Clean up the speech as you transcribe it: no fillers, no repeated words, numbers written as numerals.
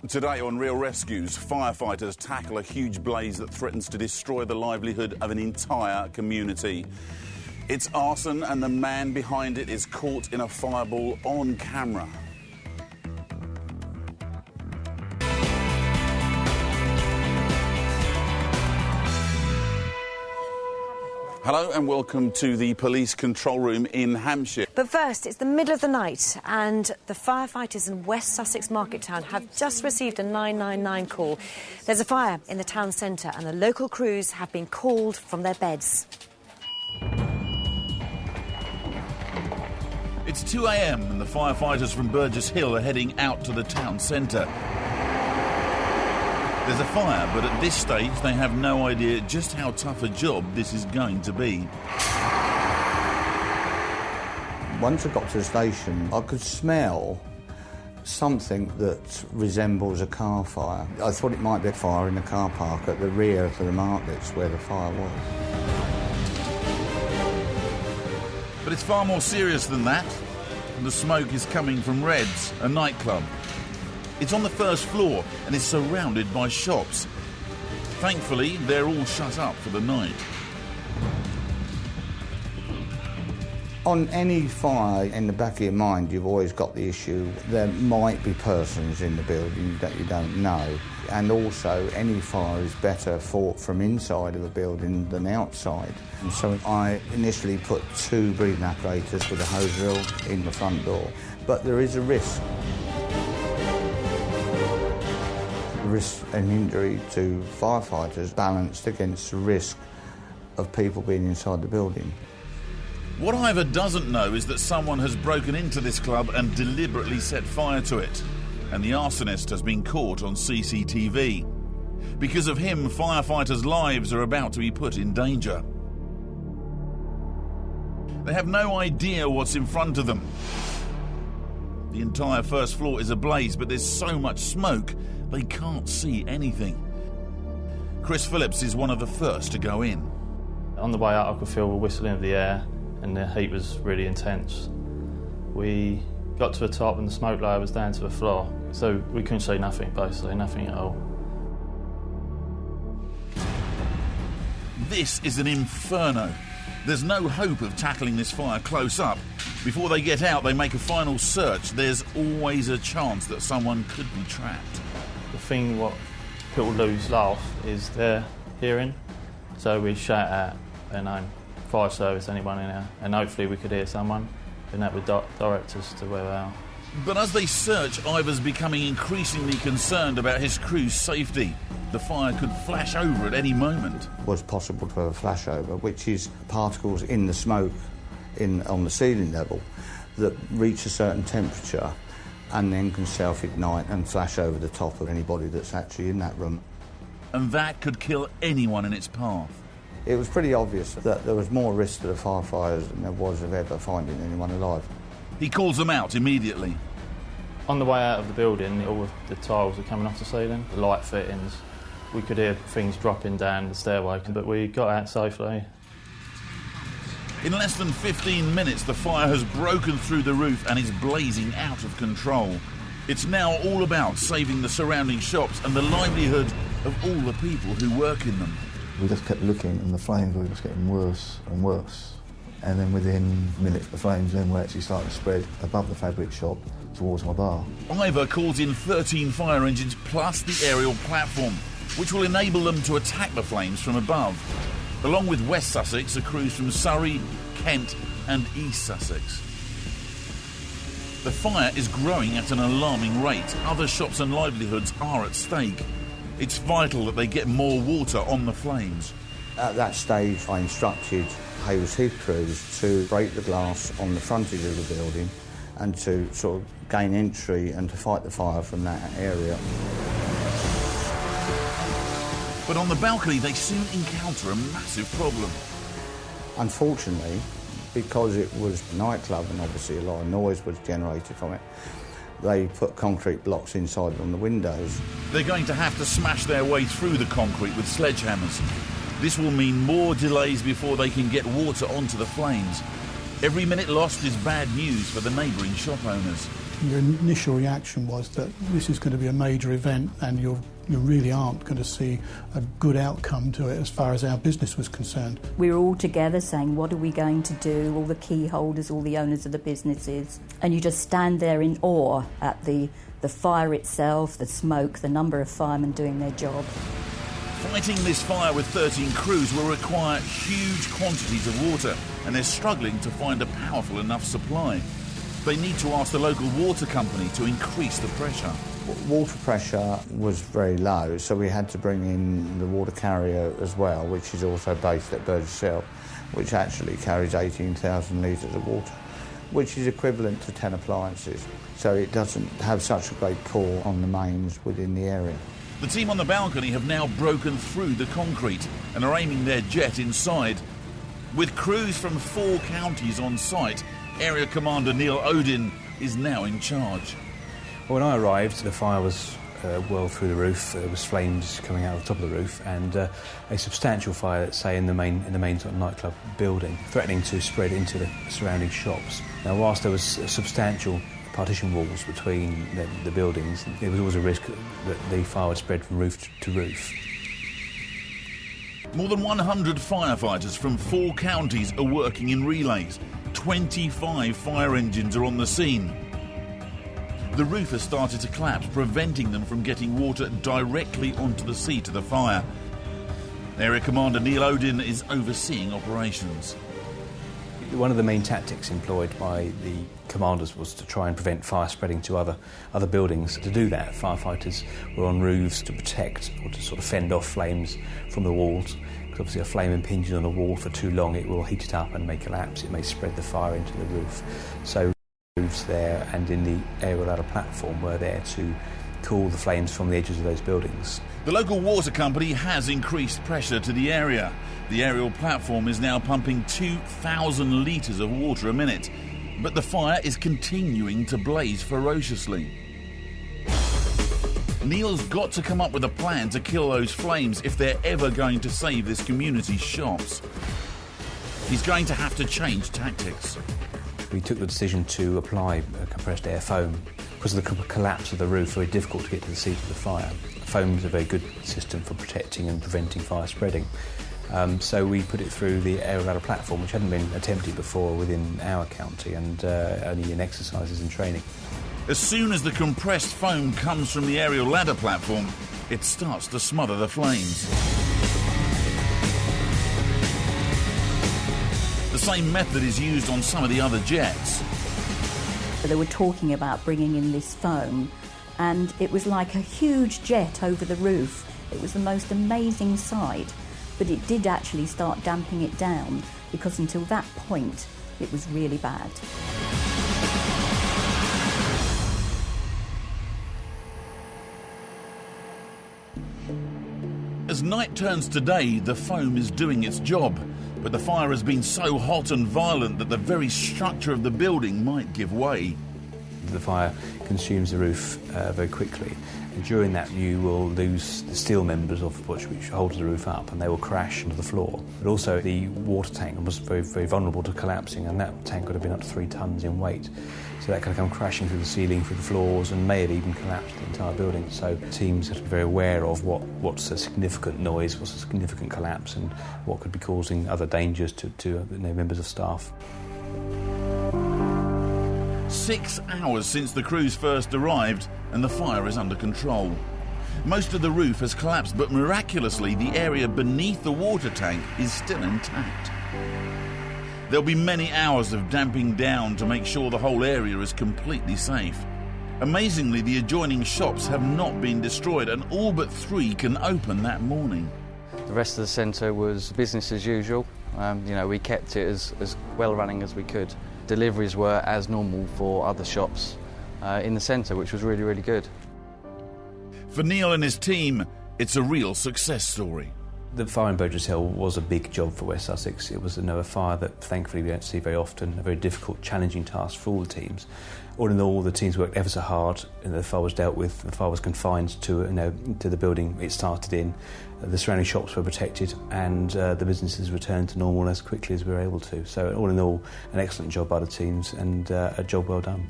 Today on Real Rescues, firefighters tackle a huge blaze that threatens to destroy the livelihood of an entire community. It's arson and the man behind it is caught in a fireball on camera. Hello and welcome to the police control room in Hampshire. But first, it's the middle of the night and the firefighters in West Sussex Market Town have just received a 999 call. There's a fire in the town centre and the local crews have been called from their beds. It's 2 a.m. and the firefighters from Burgess Hill are heading out to the town centre. There's a fire, but at this stage they have no idea just how tough a job this is going to be. Once I got to the station, I could smell something that resembles a car fire. I thought it might be a fire in a car park at the rear of the markets where the fire was. But it's far more serious than that. The smoke is coming from Redd's, a nightclub. It's on the first floor and is surrounded by shops. Thankfully, they're all shut up for the night. On any fire, in the back of your mind, you've always got the issue there might be persons in the building that you don't know. And also, any fire is better fought from inside of a building than outside. And so I initially put 2 breathing apparatus with a hose reel in the front door. But there is a risk. Risk and injury to firefighters balanced against the risk of people being inside the building. What Ivor doesn't know is that someone has broken into this club and deliberately set fire to it, and the arsonist has been caught on CCTV. Because of him, firefighters' lives are about to be put in danger. They have no idea what's in front of them. The entire first floor is ablaze, but there's so much smoke they can't see anything. Chris Phillips is one of the first to go in. On the way out I could feel the whistling of the air and the heat was really intense. We got to the top and the smoke layer was down to the floor, so we couldn't see nothing, basically, nothing at all. This is an inferno. There's no hope of tackling this fire close up. Before they get out, they make a final search. There's always a chance that someone could be trapped. The thing what people lose last is their hearing, so we shout out their name, fire service, anyone in there, and hopefully we could hear someone, and that would direct us to where they are. But as they search, Ivor's becoming increasingly concerned about his crew's safety. The fire could flash over at any moment. It was possible to have a flashover, which is particles in the smoke on the ceiling level that reach a certain temperature and then can self-ignite and flash over the top of anybody that's actually in that room. And that could kill anyone in its path. It was pretty obvious that there was more risk to the firefighters than there was of ever finding anyone alive. He calls them out immediately. On the way out of the building, all of the tiles were coming off the ceiling, the light fittings. We could hear things dropping down the stairway, but we got out safely. In less than 15 minutes, the fire has broken through the roof and is blazing out of control. It's now all about saving the surrounding shops and the livelihood of all the people who work in them. We just kept looking and the flames were just getting worse and worse. And then within minutes, the flames then were actually starting to spread above the fabric shop towards my bar. Ivor calls in 13 fire engines plus the aerial platform, which will enable them to attack the flames from above. Along with West Sussex, are crews from Surrey, Kent and East Sussex. The fire is growing at an alarming rate. Other shops and livelihoods are at stake. It's vital that they get more water on the flames. At that stage, I instructed Hayes Heath crews to break the glass on the frontage of the building and to sort of gain entry and to fight the fire from that area. But on the balcony, they soon encounter a massive problem. Unfortunately, because it was a nightclub and obviously a lot of noise was generated from it, they put concrete blocks inside on the windows. They're going to have to smash their way through the concrete with sledgehammers. This will mean more delays before they can get water onto the flames. Every minute lost is bad news for the neighbouring shop owners. Your initial reaction was that this is going to be a major event and you really aren't going to see a good outcome to it as far as our business was concerned. We were all together saying, what are we going to do? All the key holders, all the owners of the businesses. And you just stand there in awe at the fire itself, the smoke, the number of firemen doing their job. Fighting this fire with 13 crews will require huge quantities of water, and they're struggling to find a powerful enough supply. They need to ask the local water company to increase the pressure. Water pressure was very low, so we had to bring in the water carrier as well, which is also based at Burgess Hill, which actually carries 18,000 litres of water, which is equivalent to 10 appliances. So it doesn't have such a great pull on the mains within the area. The team on the balcony have now broken through the concrete and are aiming their jet inside. With crews from 4 counties on site, Area Commander Neil ODIN is now in charge. When I arrived, the fire was well through the roof. There was flames coming out of the top of the roof, and a substantial fire, let's say, in the main sort of nightclub building, threatening to spread into the surrounding shops. Now, whilst there was substantial partition walls between the buildings, there was always a risk that the fire would spread from roof to roof. More than 100 firefighters from 4 counties are working in relays. 25 fire engines are on the scene. The roof has started to collapse, preventing them from getting water directly onto the seat of the fire. Area Commander Neil ODIN is overseeing operations. One of the main tactics employed by the commanders was to try and prevent fire spreading to other buildings. To do that, firefighters were on roofs to protect or to sort of fend off flames from the walls. Because obviously a flame impinging on a wall for too long, it will heat it up and may collapse. It may spread the fire into the roof. So roofs there and in the aerial ladder platform were there to cool the flames from the edges of those buildings. The local water company has increased pressure to the area. The aerial platform is now pumping 2,000 litres of water a minute, but the fire is continuing to blaze ferociously. Neil's got to come up with a plan to kill those flames if they're ever going to save this community's shops. He's going to have to change tactics. We took the decision to apply compressed air foam. Because of the collapse of the roof, very difficult to get to the seat of the fire. Foam is a very good system for protecting and preventing fire spreading. So we put it through the aerial ladder platform, which hadn't been attempted before within our county and only in exercises and training. As soon as the compressed foam comes from the aerial ladder platform, it starts to smother the flames. The same method is used on some of the other jets. They were talking about bringing in this foam, and it was like a huge jet over the roof. It was the most amazing sight, but it did actually start damping it down, because until that point it was really bad. As night turns to day, the foam is doing its job, but the fire has been so hot and violent that the very structure of the building might give way. The fire consumes the roof very quickly, and during that you will lose the steel members of which holds the roof up, and they will crash onto the floor. But also the water tank was very, very vulnerable to collapsing, and that tank would have been up to 3 tonnes in weight. So that could have come crashing through the ceiling, through the floors, and may have even collapsed the entire building. So teams have to be very aware of what's a significant noise, what's a significant collapse, and what could be causing other dangers to members of staff. 6 hours since the crews first arrived, and the fire is under control. Most of the roof has collapsed, but miraculously the area beneath the water tank is still intact. There'll be many hours of damping down to make sure the whole area is completely safe. Amazingly, the adjoining shops have not been destroyed, and all but 3 can open that morning. The rest of the centre was business as usual. We kept it as well running as we could. Deliveries were as normal for other shops in the centre, which was really, really good. For Neil and his team, it's a real success story. The fire in Burgess Hill was a big job for West Sussex. It was a fire that thankfully we don't see very often, a very difficult, challenging task for all the teams. All in all, the teams worked ever so hard, and the fire was dealt with. The fire was confined to the building it started in. The surrounding shops were protected, and the businesses returned to normal as quickly as we were able to. So all in all, an excellent job by the teams, and a job well done.